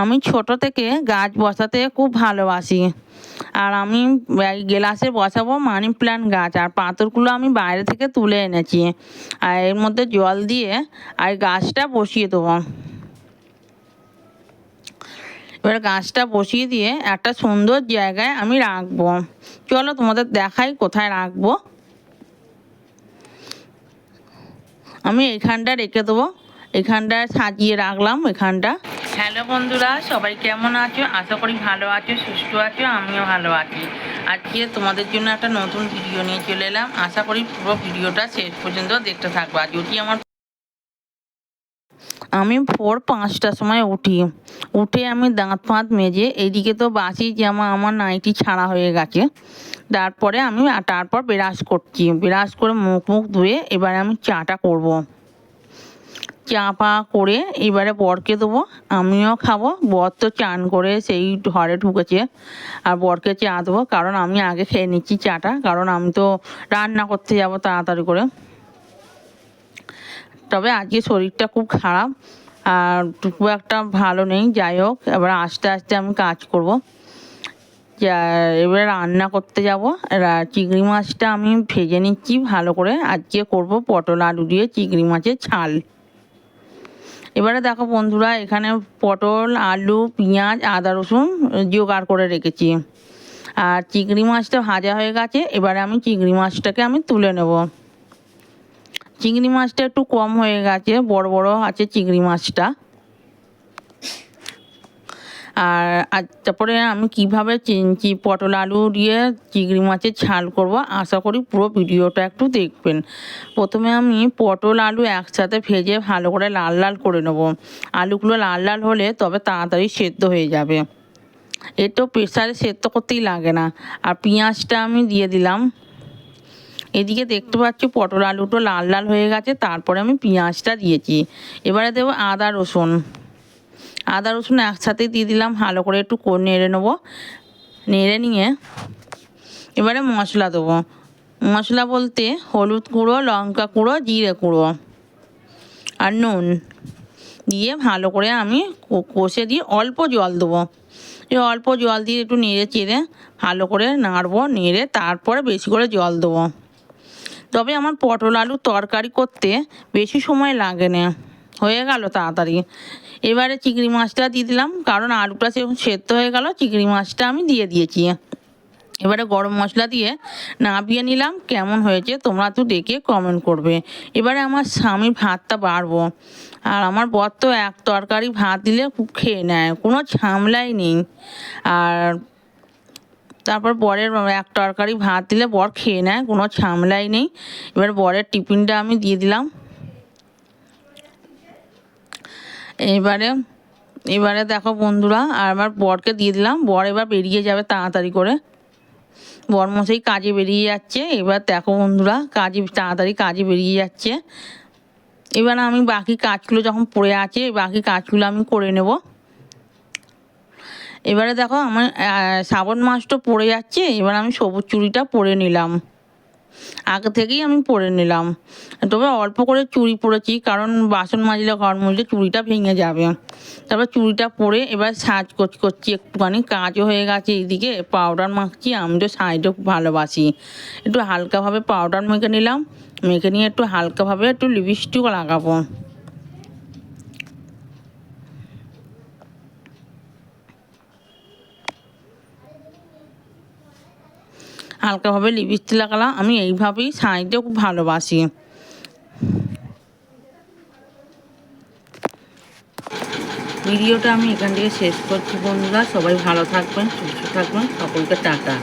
আমি ছোট থেকে গাছ বসাতে খুব ভালোবাসি। আর আমি এই গ্লাসে বসাবো মানি প্ল্যান্ট গাছ, আর পাথরগুলো আমি বাইরে থেকে তুলে এনেছি। আর এর মধ্যে জল দিয়ে আর গাছটা বসিয়ে দেবো। এবার গাছটা বসিয়ে দিয়ে একটা সুন্দর জায়গায় আমি রাখবো। চলো তোমাদের দেখাই কোথায় রাখবো। আমি এখানটা রেখে দেবো, এখানটায় সাজিয়ে রাখলাম এখানটা। হ্যালো বন্ধুরা, সবাই কেমন আছো? আশা করি ভালো আছো, সুস্থ আছো। আমিও ভালো আছি। আজকে তোমাদের জন্য একটা নতুন ভিডিও নিয়ে চলে এলাম। আশা করি পুরো ভিডিওটা শেষ পর্যন্ত দেখতে থাকবা। যদি আমি ভোর 5টার সময় উঠে আমি দাঁত ফাঁত মেজে, এইদিকে তো বাসি জামা আমার নাইটি ছাড়া হয়ে গেছে। তারপর ব্রাশ করছি, ব্রাশ করে মুখ ধুয়ে এবারে আমি চাটা করব। চা পা করে এবারে বরকে দেবো, আমিও খাবো। বর তো চান করে সেই ঘরে ঢুকেছে, আর বরকে চা দেবো। কারণ আমি আগে খেয়ে নিচ্ছি চাটা, কারণ আমি তো রান্না করতে যাব তাড়াতাড়ি করে। তবে আজকে শরীরটা খুব খারাপ, আর খুব একটা ভালো নেই। যাই হোক, এবার আস্তে আস্তে আমি কাজ করব। এবার রান্না করতে যাব। চিংড়ি মাছটা আমি ভেজে নিচ্ছি ভালো করে। আজকে করব পটল আলু দিয়ে চিংড়ি মাছের ঝাল। এবারে দেখো বন্ধুরা, এখানে পটল আলু পেঁয়াজ আদা রসুন জোগাড় করে রেখেছি, আর চিংড়ি মাছটা ভাজা হয়ে গেছে। এবারে আমি চিংড়ি মাছটাকে আমি তুলে নেব। চিংড়ি মাছটা একটু কম হয়ে গেছে, বড় বড় আছে চিংড়ি মাছটা। আর তারপরে আমি কিভাবে পটল আলু দিয়ে চিংড়ি মাছের ঝাল করব, আশা করি পুরো ভিডিওটা একটু দেখবেন। প্রথমে আমি পটল আলু একসাথে ভেজে ভালো করে লাল লাল করে নেব। আলুগুলো লাল লাল হলে তবে তাড়াতাড়ি সেদ্ধ হয়ে যাবে। তো প্রেসারে সেদ্ধ করতেই লাগে না। আর পেঁয়াজটা আমি দিয়ে দিলাম। এদিকে দেখতে পাচ্ছি পটল আলুটা লাল লাল হয়ে গেছে, তারপরে আমি পেঁয়াজটা দিয়েছি। এবারে দেবো আদা রসুন একসাথে দিয়ে দিলাম, ভালো করে একটু নেড়ে নেবো। নেড়ে নিয়ে এবারে মশলা দেবো। মশলা বলতে হলুদ গুঁড়ো, লঙ্কা গুঁড়ো, জিরে গুঁড়ো আর নুন দিয়ে ভালো করে আমি কষে দিয়ে অল্প জল দেবো। অল্প জল দিয়ে একটু নেড়ে চেড়ে ভালো করে নাড়বো, নেড়ে তারপরে বেশি করে জল দেবো। তবে আমার পটল আলু তরকারি করতে বেশি সময় লাগে না, হয়ে গেল তাড়াতাড়ি। এবারে চিংড়ি মাছটা দিয়ে দিলাম, কারণ আলুটা সেরকম সেদ্ধ হয়ে গেল। চিংড়ি মাছটা আমি দিয়ে দিয়েছি। এবারে গরম মশলা দিয়ে নাবিয়ে নিলাম। কেমন হয়েছে তোমরা তো দেখে কমেন্ট করবে। এবারে আমার স্বামী ভাতটা বাড়বো, আর আমার বর তো এক তরকারি ভাত দিলে খুব খেয়ে নেয়, কোনো ঝামেলাই নেই। আর তারপর বরের এক তরকারি ভাত দিলে বর খেয়ে নেয়, কোনো ঝামেলাই নেই। এবার বরের টিফিনটা আমি দিয়ে দিলাম। এবারে দেখো বন্ধুরা, আর আমার বরকে দিয়ে দিলাম। বর এবার বেরিয়ে যাবে তাড়াতাড়ি করে, বরমশাই কাজে বেরিয়ে যাচ্ছে। এবার দেখো বন্ধুরা, তাড়াতাড়ি কাজে বেরিয়ে যাচ্ছে। এবার আমি বাকি কাজগুলো যখন পড়ে আছে, বাকি কাজগুলো আমি করে নেব। এবারে দেখো আমার শ্রাবণ মাসটা পড়ে যাচ্ছে। এবার আমি সবুজ চুড়িটা পরে নিলাম, আগে থেকেই আমি পরে নিলাম। তবে অল্প করে চুড়ি পরেছি, কারণ বাসন মাজলে ঘর মুছলে চুড়িটা ভেঙে যাবে। তারপর চুড়িটা পরে এবার সাজ করছি একটুখানি। কাজও হয়ে গেছে, এইদিকে পাউডার মাখছি। আমি তো সাজও খুব ভালোবাসি। একটু হালকাভাবে পাউডার মেখে নিলাম, মেখে নিয়ে একটু হালকাভাবে একটু লিপস্টিকও লাগাবো। হালকাভাবে লিপস্টিক লাগালাম। আমি এইভাবেই সাজতে খুব ভালোবাসি। ভিডিওটা আমি এখান থেকে শেষ করছি বন্ধুরা। সবাই ভালো থাকবেন, সুস্থ থাকবেন, সকলকে টাটা।